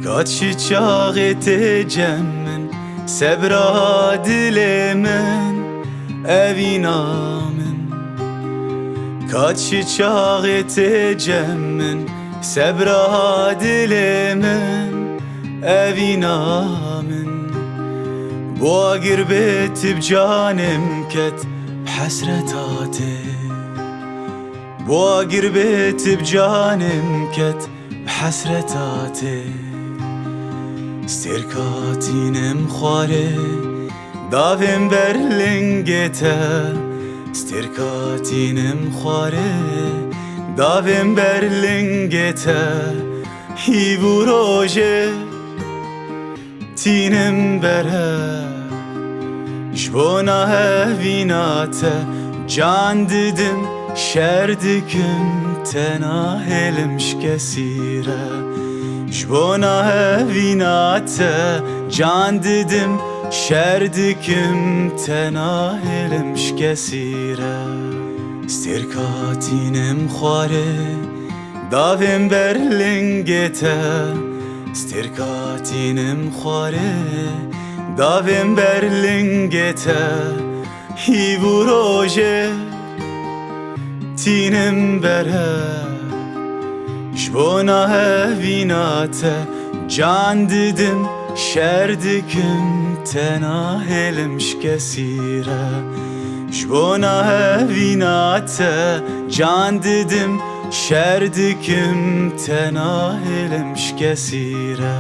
Kaçı çağet ecemmin sebra dilemin evinamin. Kaçı çağet ecemmin sebra dilemin evinamin. Bu girbet bcanem ket bhasretati. Bu girbet bcanem ket bhasretati. Sterkatinem خواره داوم برلنگته. سترکاتینم خواره داوم برلنگته. هیو روژه تینم بره جبونا هویناته. جان دیدم شردکم تناهلمش کسیره. جبونا هویناته جان دیدم شردکم تناهلمش کسیره. سترکاتینم خواره داوم برلنگته. سترکاتینم خواره داوم برلنگته. هیو روژه تینم بره جبونا هویناته. جان دیدم شردکم تناهلمش کسیره. جبونا هویناته جان دیدم شردکم تناهلمش کسیره.